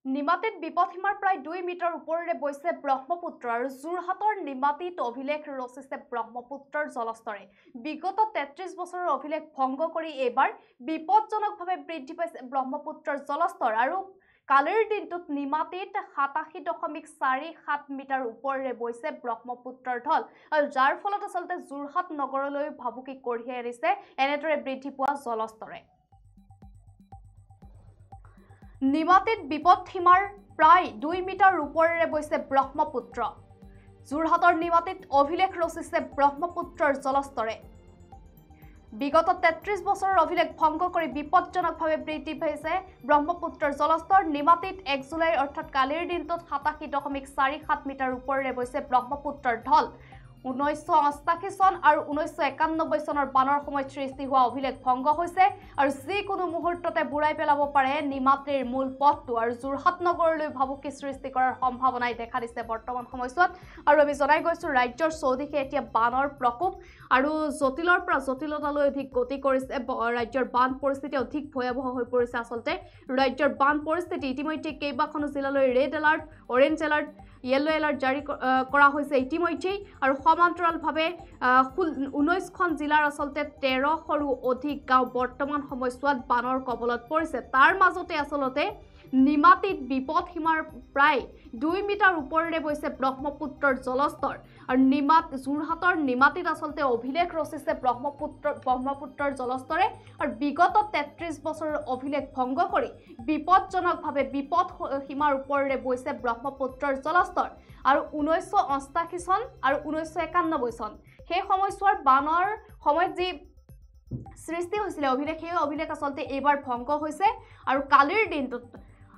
নিমাতীত বিপদসীমাৰ প্ৰায় 2 মিটাৰ ওপৰেৰে বৈছে ব্ৰহ্মপুত্ৰ আৰু যোৰহাটৰ নিমাতীত অভিলেখ ৰচিছে ব্ৰহ্মপুত্ৰৰ জলস্তৰে। বিগত 33 বছৰৰ অভিলেখ ভংগ কৰি এইবাৰ বিপদজনকভাৱে বৃদ্ধি পাইছে ব্ৰহ্মপুত্ৰৰ জলস্তৰ আৰু কালিৰ দিনটোত নিমাতীত 87.47 মিটাৰ ওপৰেৰে বৈছে ব্ৰহ্মপুত্ৰৰ ঢল আৰু যাৰ ফলত আচলতে যোৰহাট নগৰলৈ ভাবুকি কঢ়িয়াই আনিছে এনেদৰে বৃদ্ধি পোৱা জলস্তৰে। নিমাতীত বিপদসীমাৰ প্ৰায় 2 মিটাৰ ওপৰেৰে বৈছে ব্ৰহ্মপুত্ৰ। যোৰহাটৰ নিমাতীত অভিলেখ ৰচিছে ব্ৰহ্মপুত্ৰৰ জলস্তৰে। বিগত 33 বছৰৰ অভিলেখ ভংগ কৰি বিপদজনকভাৱে বৃদ্ধি পাইছে ব্ৰহ্মপুত্ৰৰ জলস্তৰ। নিমাতীত 1 জুলাই অৰ্থাৎ কালিৰ দিনটোত 87.47 মিটাৰ ওপৰেৰে বৈছে ব্ৰহ্মপুত্ৰৰ ঢল। 1988 চন আৰু 1991 চনৰ বানৰ সময়ত সৃষ্টি হোৱা অভিলেখ ভংগ হৈছে আৰু যিকোনো মুহূৰ্ততে বুৰাই পেলাব পাৰে নিমাতীৰ মূল পথটো আৰু যোৰহাট নগৰলৈ ভাবুকি সৃষ্টি কৰাৰ সম্ভাৱনাই দেখা দিছে বৰ্তমান সময়ছোৱাত। আৰু আমি জনাই গৈছো ৰাজ্যৰ চৌদিশে এতিয়া বানৰ প্ৰকোপ আৰু জটিলৰ পৰা জটিলতালৈ অধিক গতি কৰিছে। ৰাজ্যৰ বান পৰিস্থিতি অধিক ভয়াৱহ হৈ পৰিছে। আচলতে ৰাজ্যৰ বান পৰিস্থিতি ইতিমধ্যে কেইবাখনো জিলালৈ red alert, orange alert, yellow alert जारी करा হৈছে ইতিমধ্যে আৰু সমান্তৰালভাৱে 19খন জিলাৰ আচলতে 1300ৰো অধিক গাঁও বৰ্তমান সময়ছোৱাত বানৰ কবলত পৰিছে। তাৰ মাজতে আচলতে নিমাতীত বিপদসীমাৰ প্ৰায় 2 মিটাৰ ওপৰেৰে বৈছে ব্ৰহ্মপুত্ৰৰ জলস্তৰ আৰু যোৰহাটৰ নিমাতীত আচলতে অভিলেখ ৰচিছে ব্ৰহ্মপুত্ৰৰ জলস্তৰে আৰু বিগত 33 বছৰৰ অভিলেখ ভংগ কৰি বিপদজনকভাৱে বিপদসীমাৰ ওপৰেৰে বৈছে ব্ৰহ্মপুত্ৰৰ জলস্তৰ আৰু 1988 চন আৰু 1991 চন সেই সময়ছোৱাৰ বানৰ সময়ত যি সৃষ্টি হৈছিল অভিলেখ সেই অভিলেখ আচলতে এইবাৰ ভংগ হৈছে আৰু কালিৰ দিনটোত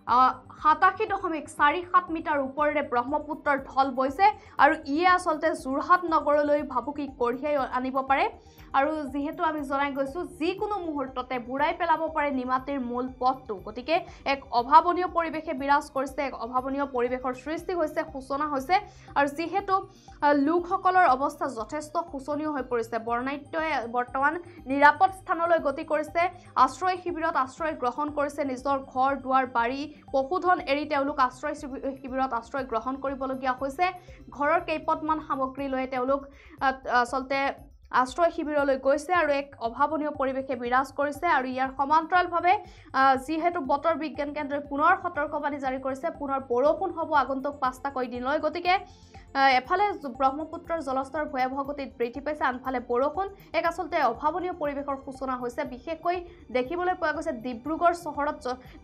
87.47 মিটাৰ ওপৰেৰে ব্ৰহ্মপুত্ৰৰ ঢল বৈছে আৰু ইয়ে আচলতে যোৰহাট নগৰলৈ ভাবুকি কঢ়িয়াই আনিব পাৰে আৰু যেহেতু আমি জনাই গৈছো যিকোনো মুহূৰ্ততে বুৰাই পেলাব পাৰে নিমাতীৰ মূল পথটো। গতিকে এক অভাৱনীয় পৰিৱেশে বিৰাজ কৰিছে, এক অভাৱনীয় পৰিৱেশৰ সৃষ্টি হৈছে, সূচনা হৈছে আৰু যেহেতু লোকসকলৰ অৱস্থা যথেষ্ট শোচনীয় হৈ পৰিছে। বৰ্ণাঢ্যই বৰ্তমান নিৰাপদ স্থানলৈ গতি কৰিছে, আশ্ৰয় শিবিৰত আশ্ৰয় গ্ৰহণ কৰিছে, নিজৰ ঘৰ দুৱাৰ বাৰী পশুধন এৰি তেওঁলোক আশ্ৰয় শিবিৰত আশ্ৰয় গ্ৰহণ কৰিবলগীয়া হৈছে। ঘৰৰ কেইপদমান সামগ্ৰী লৈ তেওঁলোক আচলতে আশ্ৰয় শিবিৰলৈ গৈছে আৰু এক অভাৱনীয় পৰিৱেশে বিৰাজ কৰিছে আৰু ইয়াৰ সমান্তৰালভাৱে যিহেতু বতৰ বিজ্ঞান কেন্দ্ৰই পুনৰ সতৰ্কবাণী জাৰি কৰিছে, পুনৰ বৰষুণ হ'ব আগন্তুক 5টাকৈ দিনলৈ। গতিকে এফালে ব্ৰহ্মপুত্ৰৰ জলস্তৰ ভয়াৱহ গতিত বৃদ্ধি পাইছে, আনফালে বৰষুণ এক আচলতে অভাৱনীয় পৰিৱেশৰ সূচনা হৈছে। বিশেষকৈ দেখিবলৈ পোৱা গৈছে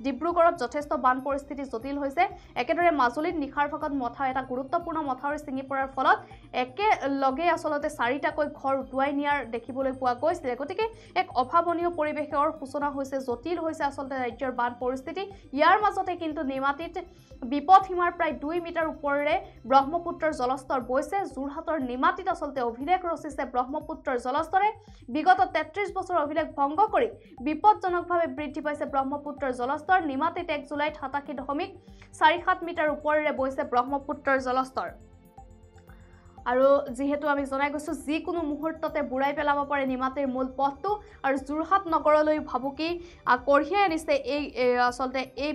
ডিব্ৰুগড়ত যথেষ্ট বান পৰিস্থিতি জটিল হৈছে। একেদৰে মাজুলীত নিশাৰ ভাগত এটা গুৰুত্বপূৰ্ণ মথাউৰি ছিঙি পৰাৰ ফলত একেলগে আচলতে 4টাকৈ ঘৰ উটুৱাই নিয়াৰ দেখিবলৈ পোৱা গৈছিল। গতিকে এক অভাৱনীয় পৰিৱেশৰ সূচনা হৈছে, জটিল হৈছে আচলতে ৰাজ্যৰ বান পৰিস্থিতি। ইয়াৰ মাজতে কিন্তু নিমাতীত বিপদসীমাৰ প্ৰায় 2 মিটাৰ ওপৰেৰে ব্ৰহ্মপুত্ৰৰ জলস্তৰ বৈছে। যোৰহাটৰ নিমাতীত আচলতে অভিলেখ ৰচিছে ব্ৰহ্মপুত্ৰৰ জলস্তৰে। বিগত 33 বছৰৰ অভিলেখ ভংগ কৰি বিপদজনকভাৱে বৃদ্ধি পাইছে ব্ৰহ্মপুত্ৰৰ জলস্তৰ। নিমাতীত 1 জুলাইত 87.47 মিটাৰ ওপৰেৰে বৈছে ব্ৰহ্মপুত্ৰৰ জলস্তৰ আৰু যিহেতু আমি জনাই গৈছো যিকোনো মুহূৰ্ততে বুৰাই পেলাব পাৰে নিমাতীৰ মূল পথটো আৰু যোৰহাট নগৰলৈ ভাবুকি কঢ়িয়াই আনিছে আচলতে এই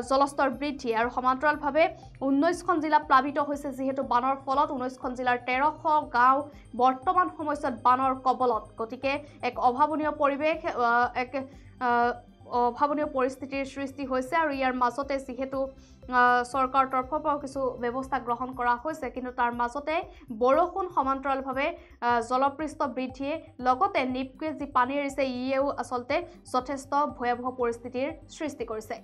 জলস্তৰ বৃদ্ধি আৰু সমান্তৰালভাৱে 19খন জিলা প্লাবিত হৈছে। যিহেতু বানৰ ফলত 19খন জিলাৰ 1300 গাঁও বৰ্তমান সময়ছোৱাত বানৰ কবলত। গতিকে এক অভাৱনীয় পৰিৱেশ, এক অভাৱনীয় পৰিস্থিতিৰ সৃষ্টি হৈছে আৰু ইয়াৰ মাজতে যিহেতু চৰকাৰৰ তৰফৰ পৰা কিছু ব্যৱস্থা গ্ৰহণ কৰা হৈছে, কিন্তু তাৰ মাজতে বৰষুণ সমান্তৰালভাৱে জলপৃষ্ঠ বৃদ্ধিয়ে লগতে নিপকে যি পানী এৰিছে ইয়েও আচলতে যথেষ্ট ভয়াৱহ পৰিস্থিতিৰ সৃষ্টি কৰিছে।